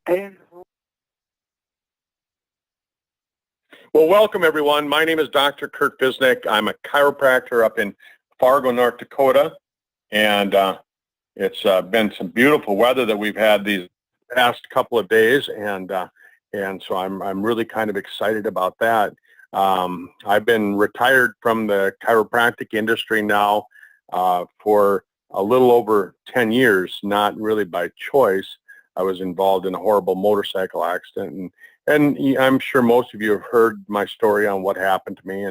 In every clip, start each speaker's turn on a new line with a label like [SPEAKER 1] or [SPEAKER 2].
[SPEAKER 1] And
[SPEAKER 2] Well, welcome everyone. My name is Dr. Kurt Visnick. I'm a chiropractor up in Fargo, North Dakota, and it's been some beautiful weather that we've had these past couple of days, and so I'm really kind of excited about that. I've been retired from the chiropractic industry now for a little over 10 years, not really by choice. I was involved in a horrible motorcycle accident, and I'm sure most of you have heard my story on what happened to me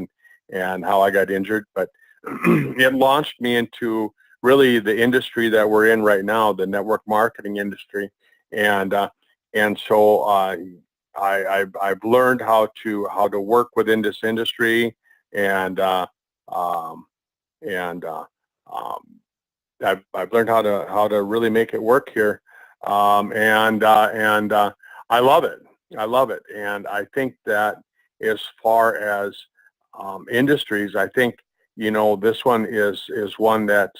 [SPEAKER 2] and how I got injured, but it launched me into really the industry that we're in right now, the network marketing industry, and so I've learned how to work within this industry, and and I've learned how to really make it work here, and I love it. I love it, and I think that as far as industries, I think this one is one that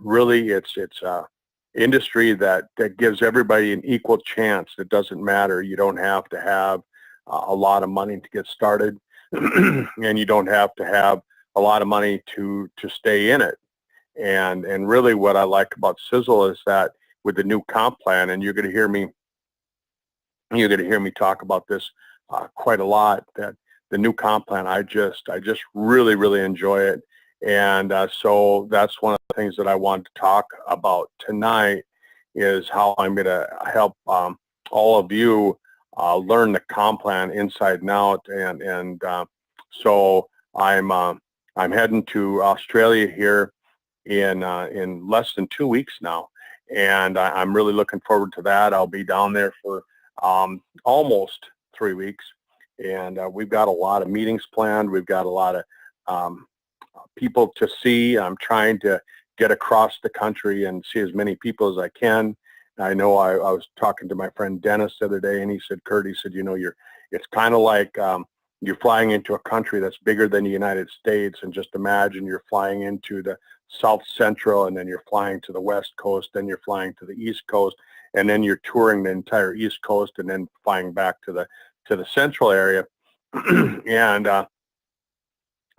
[SPEAKER 2] really it's a industry that gives everybody an equal chance. It doesn't matter. You don't have to have a lot of money to get started, and you don't have to have a lot of money to stay in it. And really what I like about Sisel is that with the new comp plan, and you're going to hear me talk about this quite a lot, that the new comp plan, I just really enjoy it. And so that's one of the things that I want to talk about tonight, is how I'm going to help all of you learn the comp plan inside and out. And so I'm heading to Australia here in less than 2 weeks now, and I'm really looking forward to that. I'll be down there for almost 3 weeks, and we've got a lot of meetings planned. We've got a lot of people to see. I'm trying to get across the country and see as many people as I can. I know I was talking to my friend Dennis the other day, and he said, Kurt, he said, it's kind of like you're flying into a country that's bigger than the United States, and just imagine you're flying into the South Central, and then you're flying to the West Coast, then you're flying to the East Coast, and then you're touring the entire East Coast, and then flying back to the Central area. And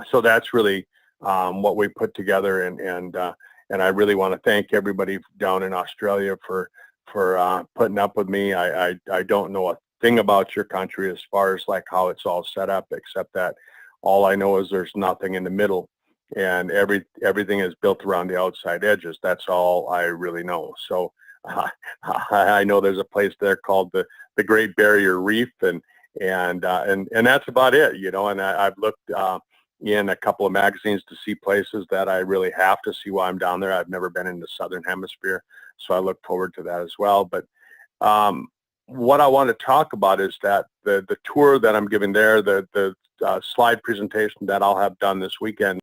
[SPEAKER 2] so that's really what we put together, and I really want to thank everybody down in Australia for putting up with me. I don't know a thing about your country as far as like how it's all set up, except that all I know is there's nothing in the middle, and everything is built around the outside edges. That's all I really know. So I know there's a place there called the Great Barrier Reef, and that's about it, And I've looked in a couple of magazines to see places that I really have to see while I'm down there. I've never been in the Southern Hemisphere, so I look forward to that as well. But what I want to talk about is that the tour that I'm giving there, the slide presentation that I'll have done this weekend,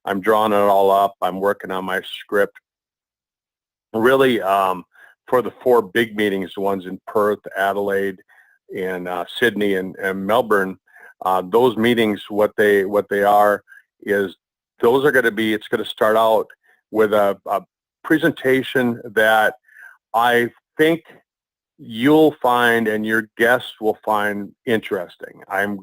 [SPEAKER 2] I'm drawing it all up. I'm working on my script. Really, for the 4 big meetings, the ones in Perth, Adelaide, and Sydney, and Melbourne, those meetings, what they are is those are going to be, it's going to start out with a presentation that I think you'll find and your guests will find interesting. I'm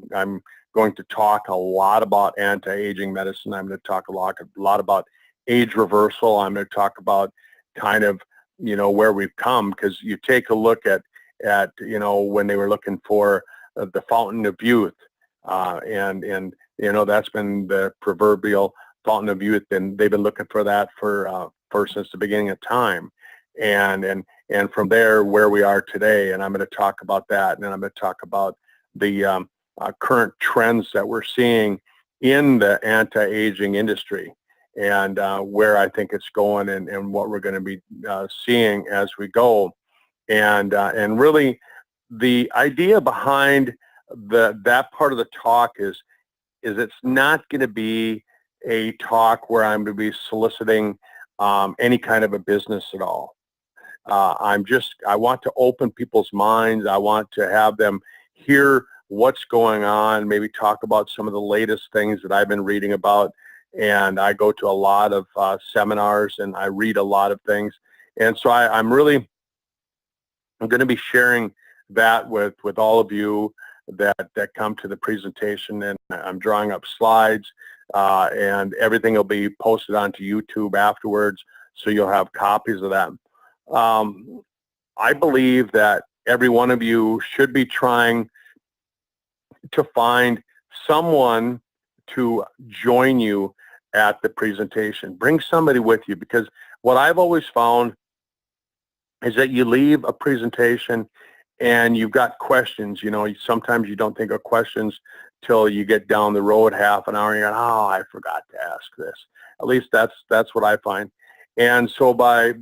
[SPEAKER 2] going to talk a lot about anti-aging medicine. I'm going to talk a lot about age reversal. I'm going to talk about kind of, where we've come, because you take a look at when they were looking for the fountain of youth, and that's been the proverbial fountain of youth, and they've been looking for that for since the beginning of time, and from there where we are today. And I'm going to talk about that, and then I'm going to talk about the current trends that we're seeing in the anti-aging industry, and where I think it's going, and what we're going to be seeing as we go. And really the idea behind that part of the talk is it's not going to be a talk where I'm going to be soliciting any kind of a business at all. I want to open people's minds. I want to have them hear what's going on, maybe talk about some of the latest things that I've been reading about. And I go to a lot of seminars, and I read a lot of things. And so I'm really I'm going to be sharing that with all of you that come to the presentation, and I'm drawing up slides, and everything will be posted onto YouTube afterwards, so you'll have copies of that. I believe that every one of you should be trying to find someone to join you at the presentation. Bring somebody with you, because what I've always found is that you leave a presentation and you've got questions. You know, sometimes you don't think of questions till you get down the road half an hour and you're going, oh, I forgot to ask this. At least that's what I find. And so by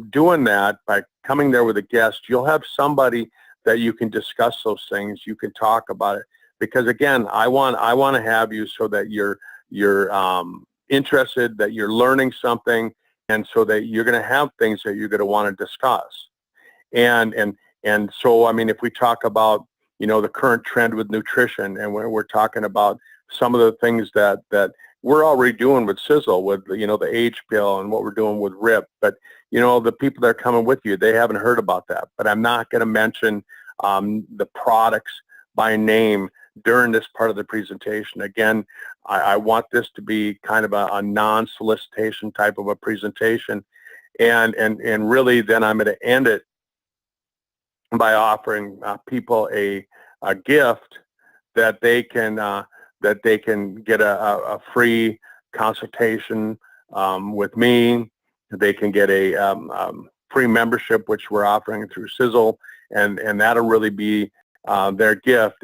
[SPEAKER 2] doing that, by coming there with a guest, you'll have somebody that you can discuss those things. You can talk about it, because again, I want to have you so that you're interested, that you're learning something, and so that you're going to have things that you're going to want to discuss. And so, I mean, if we talk about, you know, the current trend with nutrition, and we're talking about some of the things that we're already doing with Sisel, with, you know, the age pill, and what we're doing with RIP. But, you know, the people that are coming with you, they haven't heard about that. But I'm not going to mention the products by name during this part of the presentation. Again, I want this to be kind of a non-solicitation type of a presentation. And really then I'm going to end it by offering people a gift that they can get a free consultation with me. They can get a free membership, which we're offering through Sisel, and that'll really be their gift.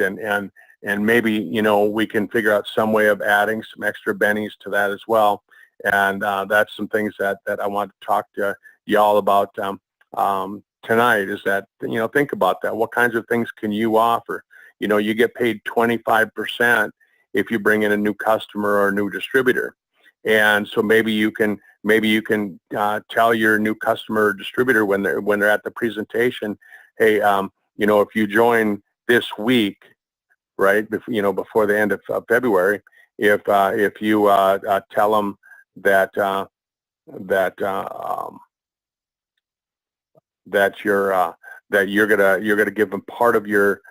[SPEAKER 2] And maybe, you know, we can figure out some way of adding some extra bennies to that as well. And that's some things that I want to talk to y'all about tonight, is that, you know, think about that. What kinds of things can you offer? You know, you get paid 25% if you bring in a new customer or a new distributor. And so maybe you can tell your new customer or distributor when they're at the presentation, hey, you know, if you join this week, right, you know, before the end of February, if you tell them that you're gonna give them part of your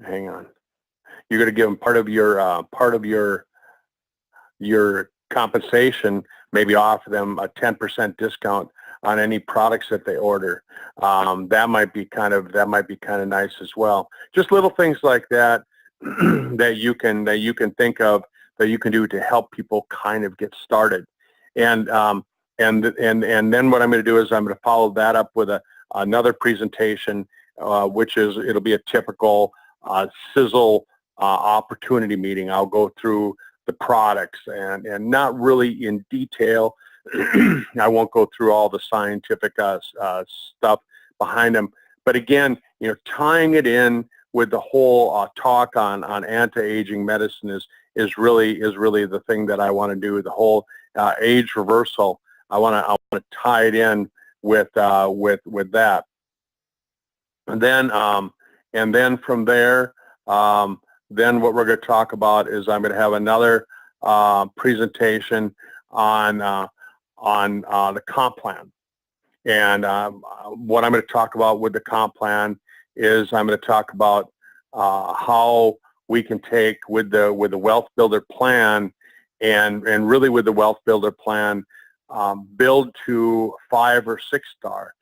[SPEAKER 2] hang on, you're gonna give them part of your compensation, maybe offer them a 10% discount on any products that they order. That might be kind of nice as well. Just little things like that that you can think of, that you can do to help people kind of get started. And then what I'm going to do is I'm going to follow that up with another presentation, which is, it'll be a typical Sisel opportunity meeting. I'll go through the products and not really in detail. I won't go through all the scientific stuff behind them, but again, you know, tying it in with the whole talk on anti-aging medicine is really the thing that I want to do. The whole age reversal, I want to tie it in with that, and then from there, then what we're going to talk about is I'm going to have another presentation on the comp plan. And what I'm going to talk about with the comp plan is I'm going to talk about how we can take with the Wealth Builder plan, and really with the Wealth Builder plan, build to 5 or 6 star.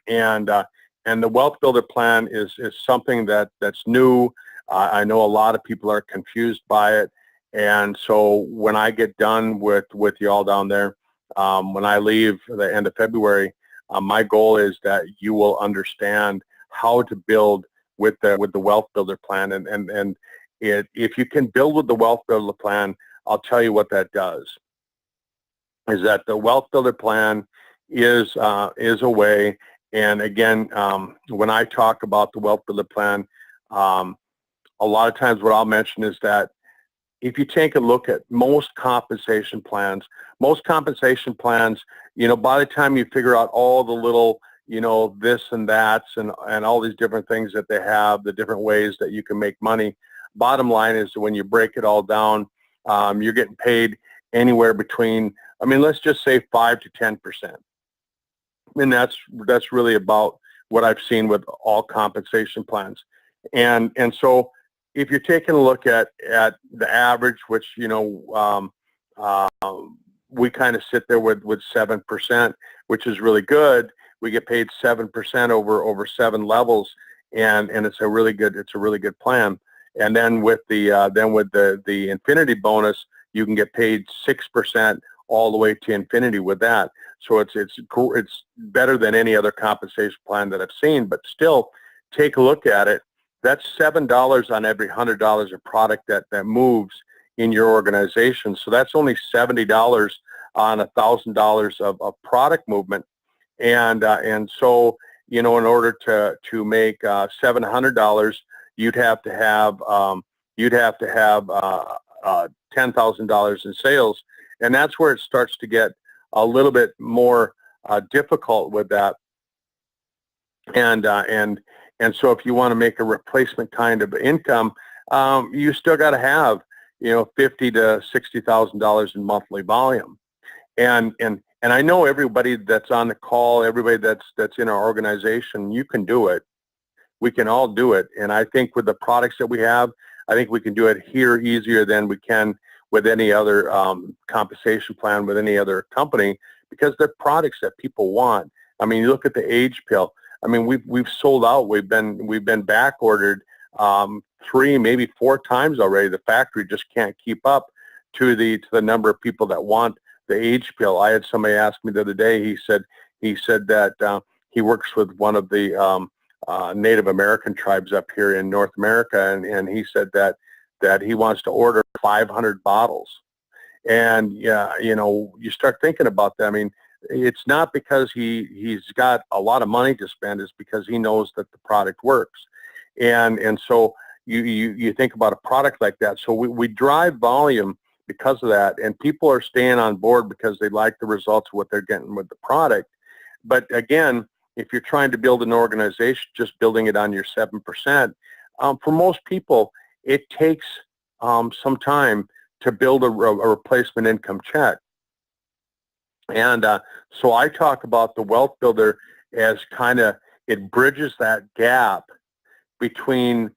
[SPEAKER 2] And the Wealth Builder plan is something that's new. I know a lot of people are confused by it, and so when I get done with you all down there, when I leave the end of February, my goal is that you will understand how to build with the Wealth Builder plan, and if you can build with the Wealth Builder plan, I'll tell you what that does. Is that the Wealth Builder plan is a way, and again, when I talk about the Wealth Builder plan, a lot of times what I'll mention is that if you take a look at most compensation plans, you know, by the time you figure out all the little, you know, this and that's and all these different things that they have, the different ways that you can make money, bottom line is when you break it all down, you're getting paid anywhere between, I mean, let's just say 5 to 10%. And that's really about what I've seen with all compensation plans. And so if you're taking a look at the average, which, we kind of sit there with 7%, which is really good. We get paid 7% over 7 levels, and it's a really good plan. And then with the infinity bonus, you can get paid 6% all the way to infinity with that. So it's better than any other compensation plan that I've seen. But still, take a look at it. That's $7 on every $100 of product that moves in your organization. So that's only $70 on $1,000 of product movement. And so, in order to make $700, you'd have to have $10,000 in sales, and that's where it starts to get a little bit more difficult with that. And so if you want to make a replacement kind of income, you still got to have $50,000 to $60,000 in monthly volume. And I know everybody that's on the call, everybody that's in our organization, you can do it. We can all do it. And I think with the products that we have, I think we can do it here easier than we can with any other compensation plan with any other company, because they're products that people want. I mean, you look at the age pill. I mean, we've sold out. We've been back ordered 3, maybe 4 times already. The factory just can't keep up to the number of people that want the age pill. I had somebody ask me the other day. He said that he works with one of the Native American tribes up here in North America, and he said that he wants to order 500 bottles. And you start thinking about that. I mean, it's not because he's got a lot of money to spend. It's because he knows that the product works. And so you think about a product like that. So we drive volume because of that, and people are staying on board because they like the results of what they're getting with the product. But again, if you're trying to build an organization, just building it on your 7%, for most people, it takes some time to build a replacement income check. And so I talk about the wealth builder as kind of, it bridges that gap between,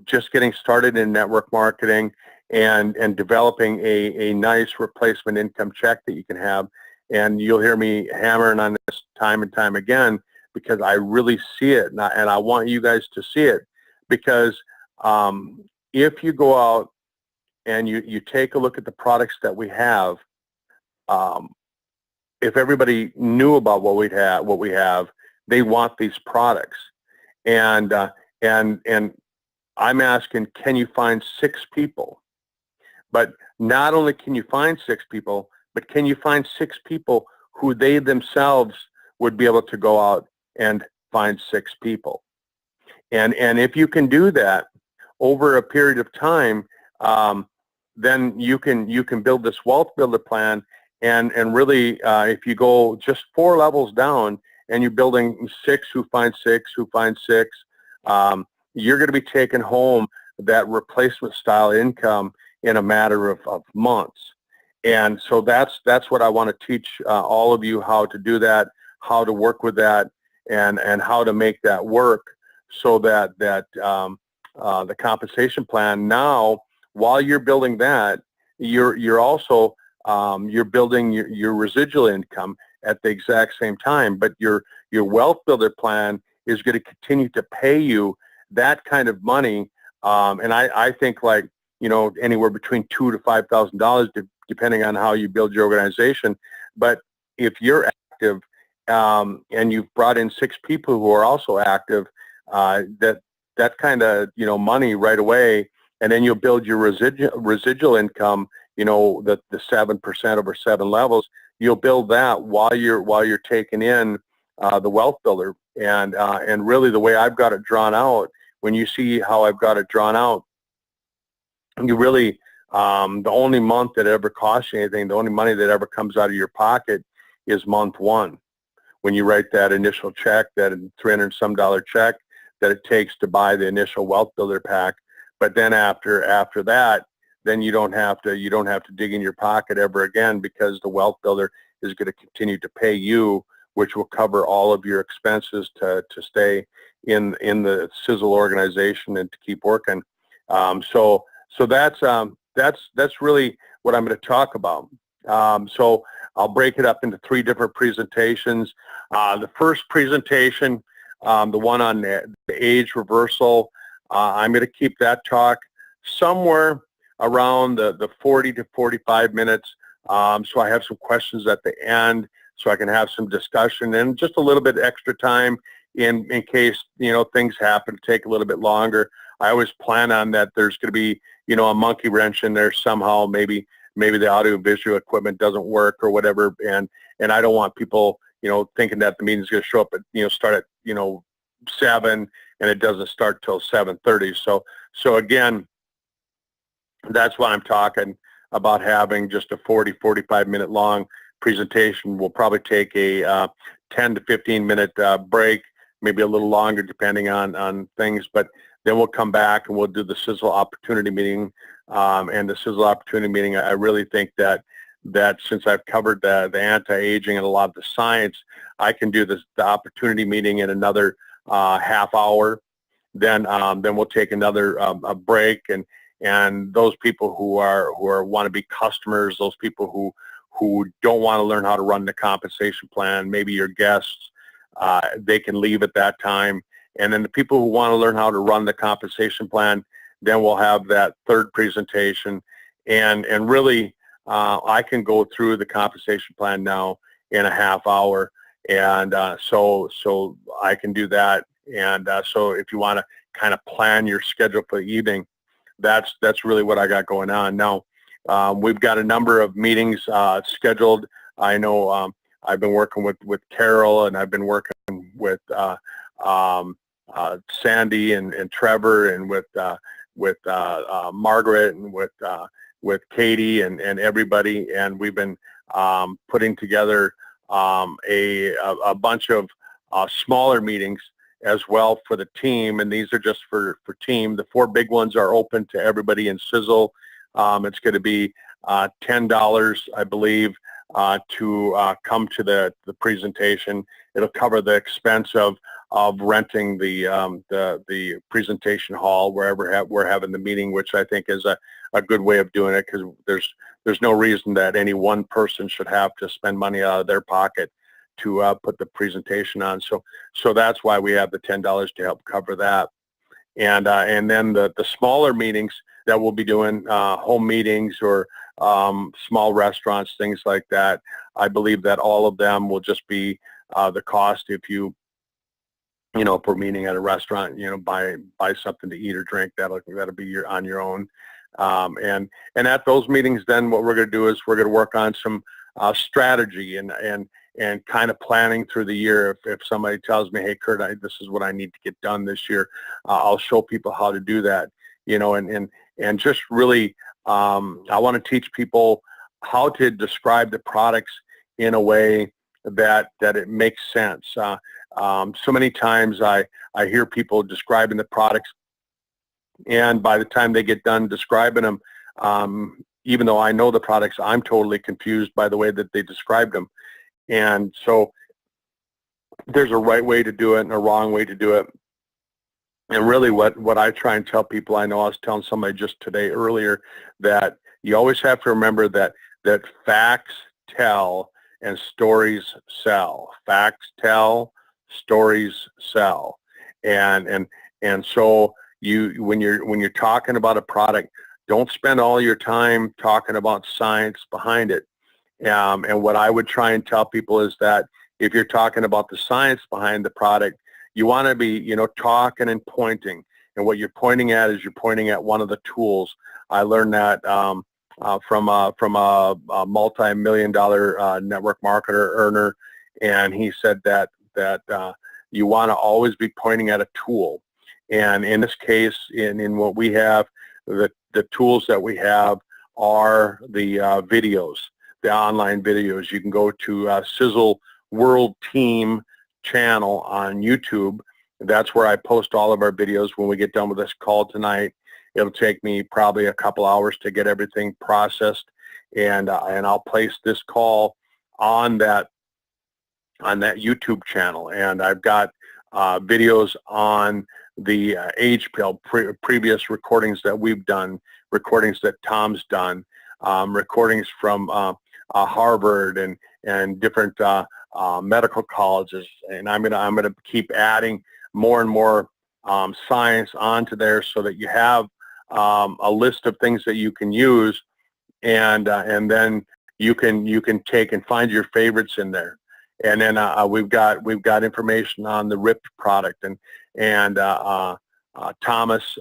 [SPEAKER 2] just getting started in network marketing and developing a nice replacement income check that you can have. And you'll hear me hammering on this time and time again, because I really see it, and I want you guys to see it. Because if you go out and you take a look at the products that we have, if everybody knew about what we have, they want these products. And I'm asking, can you find 6 people? But not only can you find 6 people, but can you find 6 people who they themselves would be able to go out and find 6 people? And if you can do that over a period of time, then you can build this wealth builder plan. And really, if you go just 4 levels down and you're building 6 who find 6 who find 6, you're going to be taking home that replacement style income in a matter of months. And so that's what I want to teach all of you, how to do that, how to work with that, and how to make that work, so that the compensation plan, now, while you're building that, you're also you're building your residual income at the exact same time. But your wealth builder plan is going to continue to pay you that kind of money, and I think, like, anywhere between $2,000 to $5,000, depending on how you build your organization. But if you're active and you've brought in 6 people who are also active, that kind of money right away, and then you'll build your residual income. The 7% over 7 levels. You'll build that while you're taking in the wealth builder. And really, the way I've got it drawn out, when you see how I've got it drawn out, you really, the only month that ever costs you anything, the only money that ever comes out of your pocket is month 1, when you write that initial check, that $300 and some check that it takes to buy the initial wealth builder pack. But then after that, then you don't have to dig in your pocket ever again, because the wealth builder is going to continue to pay you, which will cover all of your expenses to stay in the Sisel organization and to keep working. So that's really what I'm going to talk about. So I'll break it up into 3 different presentations. The first presentation, the one on the age reversal, I'm going to keep that talk somewhere around the 40 to 45 minutes. So I have some questions at the end, so I can have some discussion and just a little bit extra time in case, things happen to take a little bit longer. I always plan on that there's going to be, a monkey wrench in there somehow. Maybe the audio-visual equipment doesn't work or whatever, and I don't want people, thinking that the meeting's going to show up at, start at, 7 and it doesn't start till 7:30. So again, that's why I'm talking about having just a 45 minute long presentation. We'll probably take a 10 to 15 minute break, maybe a little longer depending on things, but then we'll come back and we'll do the Sisel opportunity meeting. And the Sisel opportunity meeting, I really think that since I've covered the anti-aging and a lot of the science, I can do the opportunity meeting in another half hour. Then we'll take another a break, and those people who want to be customers, those people who don't want to learn how to run the compensation plan, maybe your guests, they can leave at that time. And then the people who want to learn how to run the compensation plan, then we'll have that third presentation. And really, I can go through the compensation plan now in a half hour, and so I can do that. And so if you want to kind of plan your schedule for the evening, that's really what I got going on now. We've got a number of meetings scheduled. I know I've been working with Carol, and I've been working with Sandy and Trevor, and with Margaret, and with Katie and everybody, and we've been putting together a bunch of smaller meetings as well for the team, and these are just for team. The 4 big ones are open to everybody in Sisel. It's going to be $10, I believe, to come to the presentation. It'll cover the expense of renting the presentation hall wherever we're having the meeting, which I think is a good way of doing it, because there's no reason that any one person should have to spend money out of their pocket to put the presentation on. So that's why we have the $10 to help cover that. And then the smaller meetings that we'll be doing, home meetings or small restaurants, things like that, I believe that all of them will just be the cost if you per meeting at a restaurant, buy something to eat or drink, that'll be on your own. And at those meetings, then what we're going to do is we're going to work on some strategy and kind of planning through the year. If somebody tells me, hey, Kurt, this is what I need to get done this year, I'll show people how to do that, and just really, I want to teach people how to describe the products in a way that it makes sense. So many times I hear people describing the products, and by the time they get done describing them, even though I know the products, I'm totally confused by the way that they described them. And so there's a right way to do it and a wrong way to do it. And really what I try and tell people, I know I was telling somebody just today earlier, that you always have to remember that facts tell and stories sell. Facts tell, stories sell. And so when you're talking about a product, don't spend all your time talking about science behind it. And what I would try and tell people is that if you're talking about the science behind the product, you want to be, talking and pointing. And what you're pointing at is you're pointing at one of the tools. I learned that from a multi-million-dollar network marketer earner, and he said that you want to always be pointing at a tool. And in this case, in what we have, the tools that we have are the videos, the online videos. You can go to Sisel World Team channel on YouTube. That's where I post all of our videos when we get done with this call tonight. It'll take me probably a couple hours to get everything processed, and I'll place this call on that YouTube channel. And I've got videos on the age pill, previous recordings that we've done, recordings that Tom's done, recordings from Harvard and different medical colleges. And I'm gonna keep adding more and more science onto there, so that you have a list of things that you can use, and then you can take and find your favorites in there. And then we've got information on the RIP product, and Thomas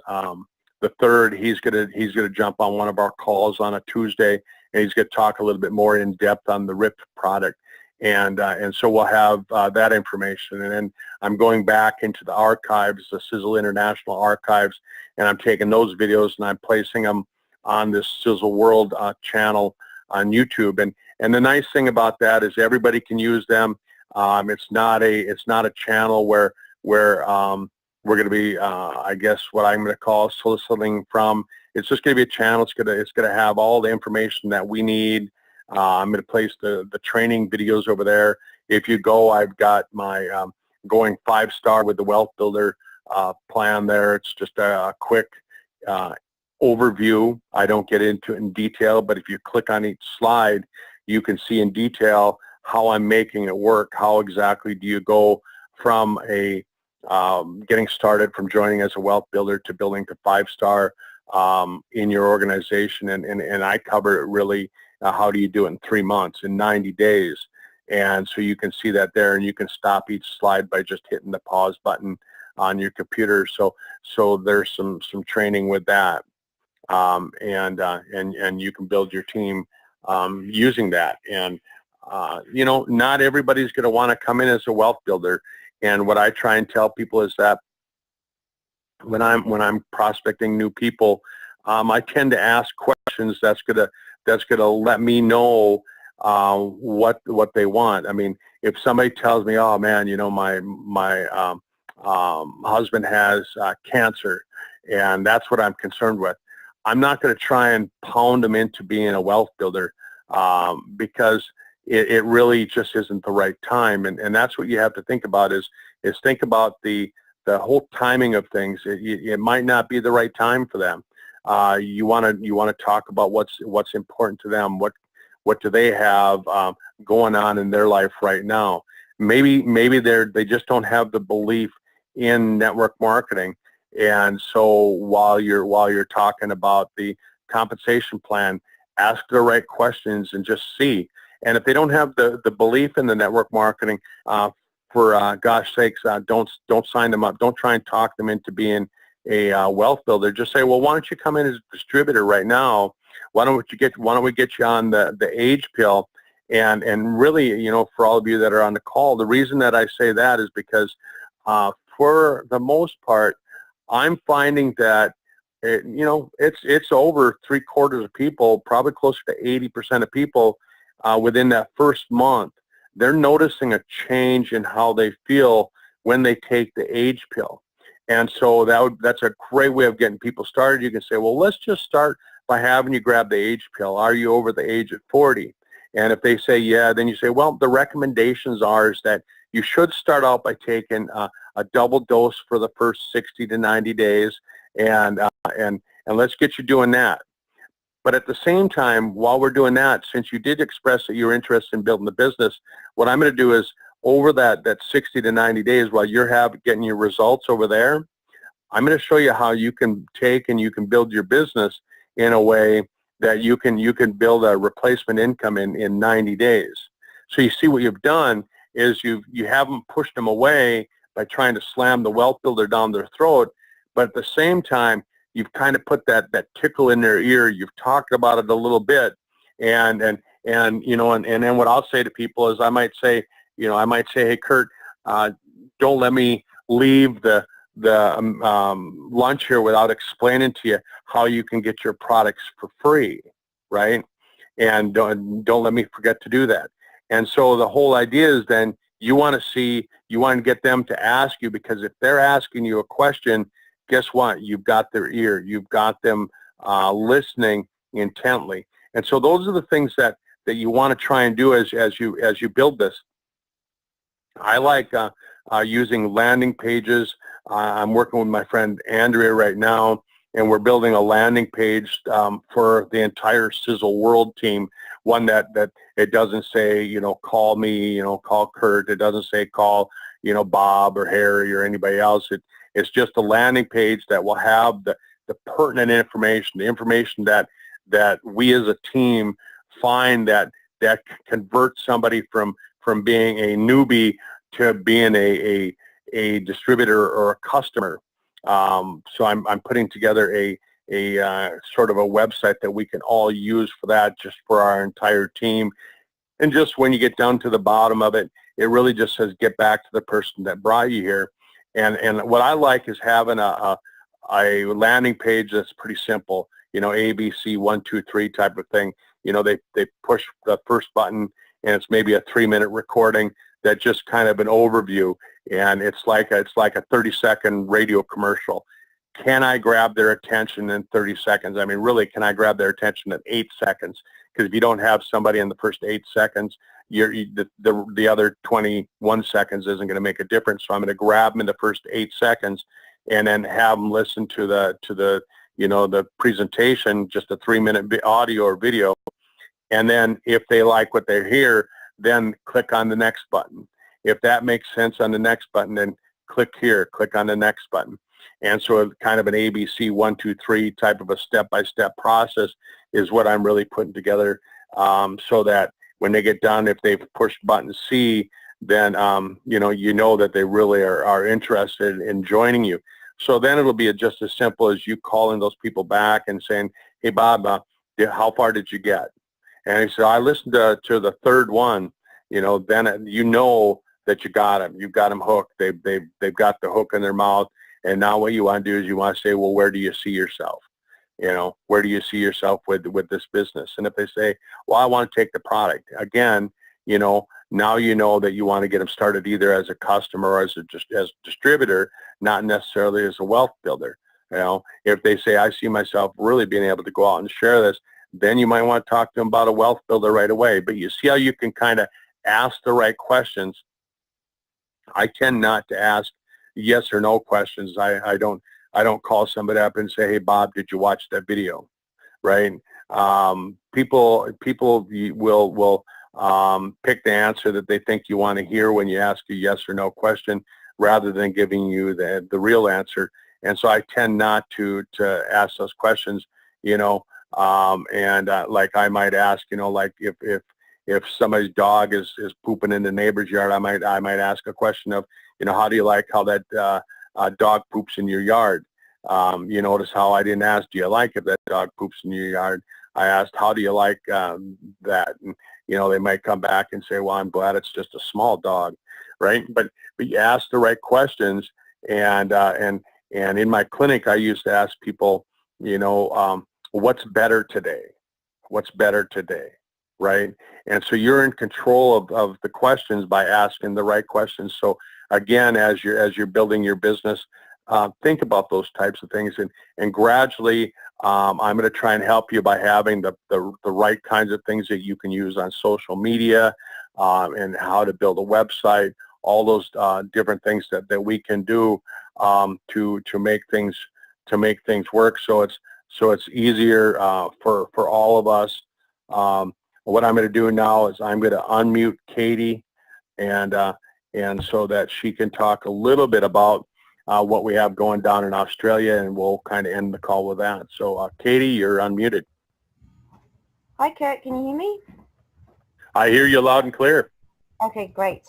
[SPEAKER 2] the third, he's gonna jump on one of our calls on a Tuesday, and he's gonna talk a little bit more in depth on the RIP product, and so we'll have that information. And then I'm going back into the archives, the Sisel International archives, and I'm taking those videos and I'm placing them on this Sisel World channel on YouTube. And the nice thing about that is everybody can use them. It's not a channel where we're going to be, I guess, what I'm going to call soliciting from. It's just going to be a channel. It's going to have all the information that we need. I'm going to place the training videos over there. If you go, I've got my going 5-star with the Wealth Builder plan there. It's just a quick overview. I don't get into it in detail, but if you click on each slide, you can see in detail how I'm making it work. How exactly do you go from a getting started, from joining as a wealth builder to building to 5-star in your organization, and I cover it really. How do you do it in 3 months, in 90 days? And so you can see that there, and you can stop each slide by just hitting the pause button on your computer. So there's some training with that, and you can build your team using that. And you know, not everybody's going to want to come in as a wealth builder. And what I try and tell people is that when I'm prospecting new people, I tend to ask questions that's gonna let me know what they want. I mean, if somebody tells me, oh man, you know, my husband has cancer, and that's what I'm concerned with, I'm not going to try and pound them into being a wealth builder, because it really just isn't the right time. And that's what you have to think about, is think about the whole timing of things. It might not be the right time for them. You want to talk about what's important to them. What do they have going on in their life right now? Maybe they just don't have the belief in network marketing. And so while you're talking about the compensation plan, ask the right questions and just see. And if they don't have the belief in the network marketing, for gosh sakes, don't sign them up. Don't try and talk them into being a wealth builder. Just say, well, why don't you come in as a distributor right now? Why don't we get you on the age pill? And really, you know, for all of you that are on the call, the reason that I say that is because for the most part, I'm finding that you know, it's over 3/4 of people, probably closer to 80% of people, within that first month, they're noticing a change in how they feel when they take the age pill. And so that's a great way of getting people started. You can say, well, let's just start by having you grab the age pill. Are you over the age of 40? And if they say yeah, then you say, well, the recommendations are is that you should start out by taking a double dose for the first 60 to 90 days, and let's get you doing that. But at the same time, while we're doing that, since you did express that you're interested in building the business, what I'm going to do is over that 60 to 90 days, while you're getting your results over there, I'm going to show you how you can take and you can build your business in a way that you can build a replacement income in 90 days. So you see what you've done is you haven't pushed them away by trying to slam the wealth builder down their throat, but at the same time, you've kind of put that tickle in their ear. You've talked about it a little bit, and you know, and then what I'll say to people is I might say, hey Kurt, don't let me leave the lunch here without explaining to you how you can get your products for free, right? And don't let me forget to do that. And so the whole idea is then you want to get them to ask you, because if they're asking you a question, guess what? You've got their ear. You've got them listening intently. And so those are the things that you want to try and do as you build this. I like using landing pages. I'm working with my friend Andrea right now, and we're building a landing page for the entire Sisel World team. One that it doesn't say, you know, call me, you know, call Kurt. It doesn't say call, you know, Bob or Harry or anybody else. It's just a landing page that will have the pertinent information, the information that we as a team find that converts somebody from being a newbie to being a distributor or a customer. So I'm putting together a sort of a website that we can all use for that, just for our entire team. And just when you get down to the bottom of it, it really just says get back to the person that brought you here. And what I like is having a landing page that's pretty simple, you know, ABC 1, 2, 3 type of thing. You know, they push the first button, and it's maybe a 3-minute recording that just kind of an overview, and it's like a 30-second radio commercial. Can I grab their attention in 30 seconds? I mean, really, can I grab their attention in 8 seconds? Because if you don't have somebody in the first 8 seconds, the other 21 seconds isn't going to make a difference. So I'm going to grab them in the first 8 seconds, and then have them listen to the you know, the presentation, just a 3-minute audio or video. And then if they like what they hear, then click on the next button. If that makes sense on the next button, then click here, click on the next button. And so kind of an ABC 1, 2, 3 type of a step-by-step process is what I'm really putting together, so that when they get done, if they've pushed button C, then you know that they really are interested in joining you. So then it'll be just as simple as you calling those people back and saying, hey, Bob, how far did you get? And he said, I listened to the third one. You know, then you know that you got them. You've got them hooked. They've got the hook in their mouth. And now what you want to do is you want to say, well, where do you see yourself? You know, where do you see yourself with this business? And if they say, well, I want to take the product, again, you know, now you know that you want to get them started either as a customer or as a distributor, not necessarily as a wealth builder. You know, if they say, I see myself really being able to go out and share this, then you might want to talk to them about a wealth builder right away. But you see how you can kind of ask the right questions. I tend not to ask yes or no questions. I don't call somebody up and say, hey, Bob, did you watch that video? Right? People will pick the answer that they think you want to hear when you ask a yes or no question, rather than giving you the real answer. And so I tend not to ask those questions, you know, like I might ask, you know, like if somebody's dog is pooping in the neighbor's yard, I might ask a question of, you know, how do you like how that dog poops in your yard? You notice how I didn't ask, do you like if that dog poops in your yard? I asked, how do you like that? And, you know, they might come back and say, well, I'm glad it's just a small dog, right? But you ask the right questions, and in my clinic, I used to ask people, you know, what's better today? What's better today, right? And so you're in control of the questions by asking the right questions. So again, as you're building your business, think about those types of things, and gradually I'm going to try and help you by having the right kinds of things that you can use on social media, and how to build a website, all those different things that we can do to make things work. So it's easier for all of us. What I'm going to do now is I'm going to unmute Katie, and so that she can talk a little bit about what we have going down in Australia, and we'll kind of end the call with that. So Katie, you're unmuted.
[SPEAKER 1] Hi Kurt, can you hear me?
[SPEAKER 2] I hear you loud and clear.
[SPEAKER 1] Okay, great.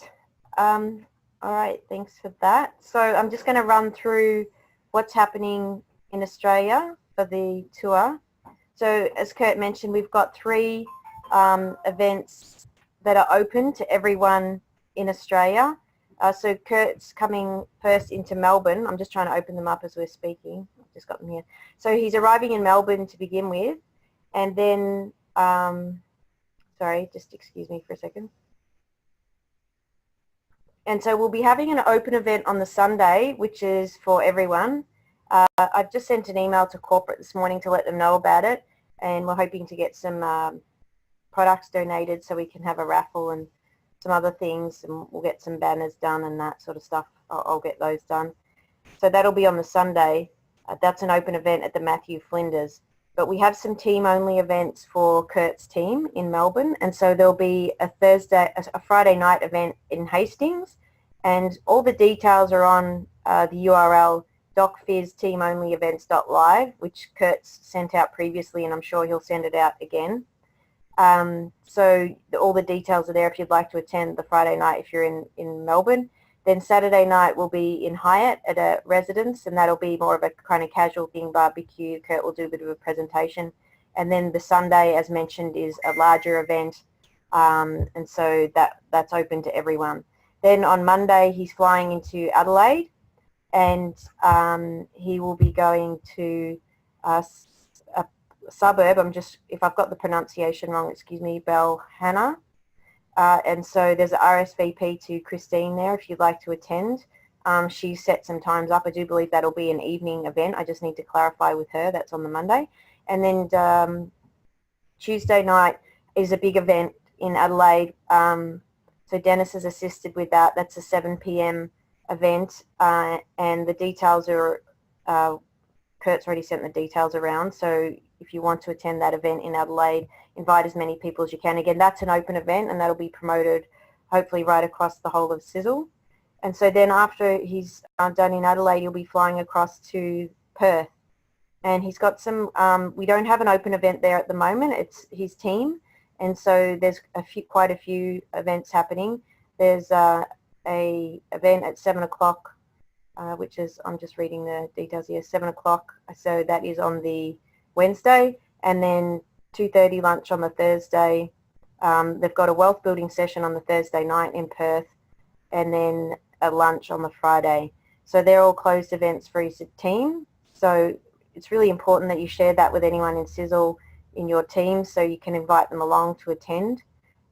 [SPEAKER 1] All right, thanks for that. So I'm just going to run through what's happening in Australia for the tour. So as Kurt mentioned, we've got 3 events that are open to everyone in Australia. So Kurt's coming first into Melbourne. I'm just trying to open them up as we're speaking. I've just got them here. So he's arriving in Melbourne to begin with, and then, sorry, just excuse me for a second. And so we'll be having an open event on the Sunday, which is for everyone. I've just sent an email to corporate this morning to let them know about it, and we're hoping to get some products donated so we can have a raffle and some other things, and we'll get some banners done and that sort of stuff. I'll get those done. So that'll be on the Sunday. That's an open event at the Matthew Flinders. But we have some team-only events for Kurt's team in Melbourne, and so there'll be a Friday night event in Hastings, and all the details are on the URL docfizteamonlyevents.live, which Kurt's sent out previously, and I'm sure he'll send it out again. So all the details are there if you'd like to attend the Friday night if you're in Melbourne. Then Saturday night will be in Hyatt at a residence, and that'll be more of a kind of casual thing, barbecue. Kurt will do a bit of a presentation. And then the Sunday, as mentioned, is a larger event, and so that's open to everyone. Then on Monday, he's flying into Adelaide, and he will be going to a suburb. If I've got the pronunciation wrong, excuse me, Belhana. And so there's an RSVP to Christine there if you'd like to attend. She set some times up. I do believe that'll be an evening event. I just need to clarify with her. That's on the Monday. And then Tuesday night is a big event in Adelaide. So Dennis has assisted with that. That's a 7 p.m. event, and the details are, Kurt's already sent the details around. So if you want to attend that event in Adelaide, invite as many people as you can. Again, that's an open event, and that'll be promoted hopefully right across the whole of Sisel. And so then after he's done in Adelaide, he'll be flying across to Perth. And he's got some, we don't have an open event there at the moment. It's his team. And so there's quite a few events happening. There's a event at 7 o'clock, which is, I'm just reading the details here, 7 o'clock. So that is on the Wednesday. And then 2:30 lunch on the Thursday. They've got a wealth building session on the Thursday night in Perth, and then a lunch on the Friday. So they're all closed events for his team. So it's really important that you share that with anyone in Sisel in your team so you can invite them along to attend.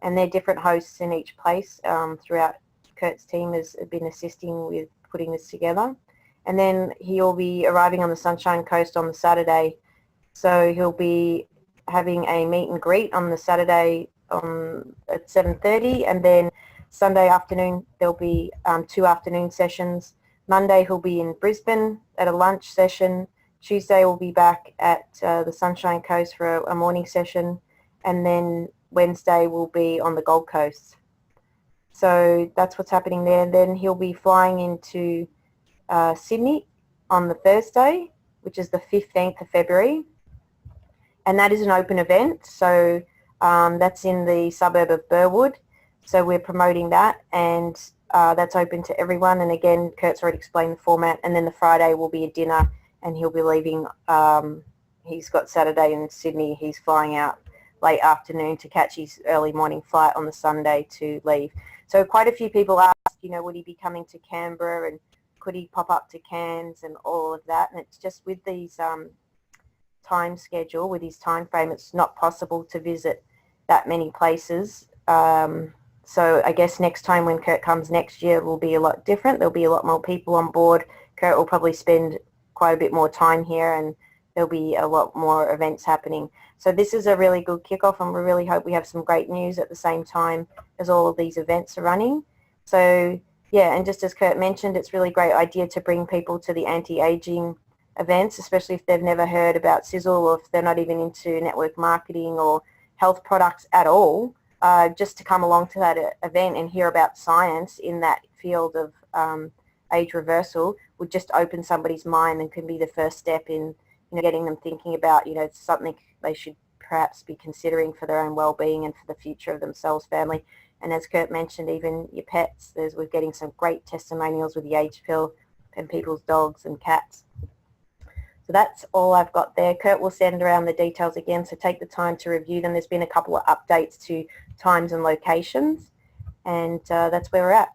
[SPEAKER 1] And they're different hosts in each place throughout. Kurt's team has been assisting with putting this together. And then he'll be arriving on the Sunshine Coast on the Saturday. So he'll be having a meet and greet on the Saturday at 7:30, and then Sunday afternoon there'll be 2 afternoon sessions. Monday he'll be in Brisbane at a lunch session. Tuesday we'll be back at the Sunshine Coast for a morning session, and then Wednesday we'll be on the Gold Coast. So that's what's happening there. And then he'll be flying into Sydney on the Thursday, which is the 15th of February. And that is an open event, so that's in the suburb of Burwood. So we're promoting that, and that's open to everyone. And again, Kurt's already explained the format. And then the Friday will be a dinner, and he'll be leaving. He's got Saturday in Sydney. He's flying out late afternoon to catch his early morning flight on the Sunday to leave. So quite a few people asked, would he be coming to Canberra, and could he pop up to Cairns and all of that? And it's just with these time schedule, with his time frame, it's not possible to visit that many places. So I guess next time when Kurt comes next year will be a lot different. There'll be a lot more people on board. Kurt will probably spend quite a bit more time here, and there'll be a lot more events happening. So this is a really good kickoff, and we really hope we have some great news at the same time as all of these events are running. So yeah, and just as Kurt mentioned, it's really a great idea to bring people to the anti-aging events, especially if they've never heard about Sisel, or if they're not even into network marketing or health products at all, just to come along to that event and hear about science in that field of age reversal would just open somebody's mind and can be the first step in getting them thinking about something they should perhaps be considering for their own well-being and for the future of themselves, family. And as Kurt mentioned, even your pets, we're getting some great testimonials with the age pill and people's dogs and cats. So that's all I've got there. Kurt will send around the details again, so take the time to review them. There's been a couple of updates to times and locations, and that's where we're at.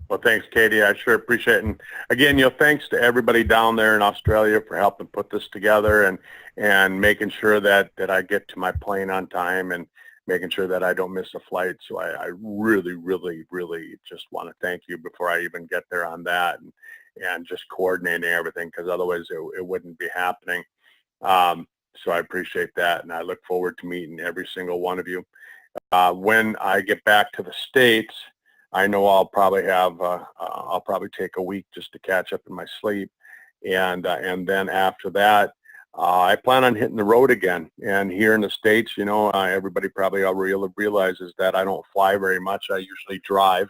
[SPEAKER 2] Well, thanks, Katie. I sure appreciate it. And again, thanks to everybody down there in Australia for helping put this together and making sure that I get to my plane on time and making sure that I don't miss a flight. So I really, really, really just want to thank you before I even get there on that. and just coordinating everything, because otherwise it wouldn't be happening. So I appreciate that, and I look forward to meeting every single one of you. When I get back to the States, I know I'll probably take a week just to catch up in my sleep, and then after that, I plan on hitting the road again. And here in the States, you know, everybody probably already realizes that I don't fly very much. I usually drive,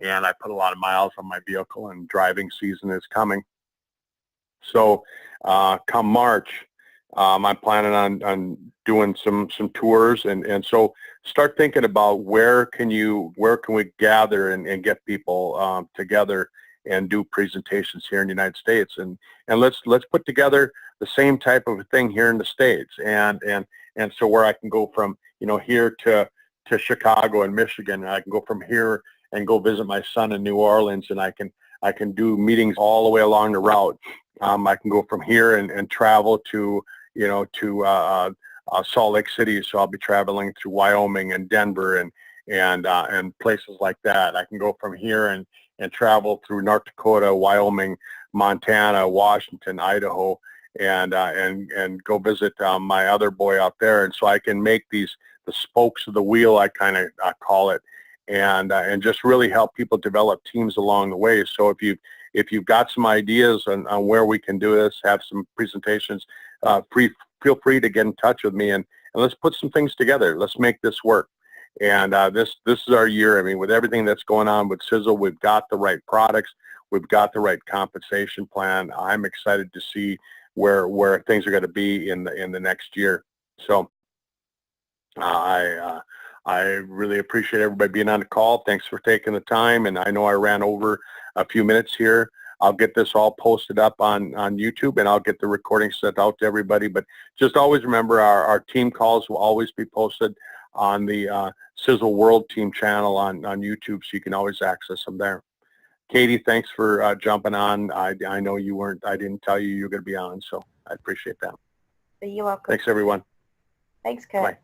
[SPEAKER 2] and I put a lot of miles on my vehicle, and driving season is coming. So come March, I'm planning on doing some tours, and so start thinking about where can we gather and get people together and do presentations here in the United States, and let's put together the same type of thing here in the States, and so where I can go from, you know, here to Chicago and Michigan, and I can go from here and go visit my son in New Orleans, and I can do meetings all the way along the route. I can go from here and travel to, you know, to Salt Lake City, so I'll be traveling through Wyoming and Denver and places like that. I can go from here and travel through North Dakota, Wyoming, Montana, Washington, Idaho, and go visit my other boy out there. And so I can make the spokes of the wheel, I kind of call it, and just really help people develop teams along the way. So if you've got some ideas on where we can do this, have some presentations, feel free to get in touch with me, and let's put some things together. Let's make this work. And this is our year. I mean, with everything that's going on with Sisel, we've got the right products, we've got the right compensation plan. I'm excited to see where things are going to be in the next year. So I really appreciate everybody being on the call. Thanks for taking the time, and I know I ran over a few minutes here. I'll get this all posted up on YouTube, and I'll get the recording sent out to everybody. But just always remember, our team calls will always be posted on the Sisel World Team channel on YouTube, so you can always access them there. Katie, thanks for jumping on. I know I didn't tell you were going to be on, so I appreciate that.
[SPEAKER 1] You're welcome.
[SPEAKER 2] Thanks, everyone.
[SPEAKER 1] Thanks, Kurt.
[SPEAKER 2] Bye.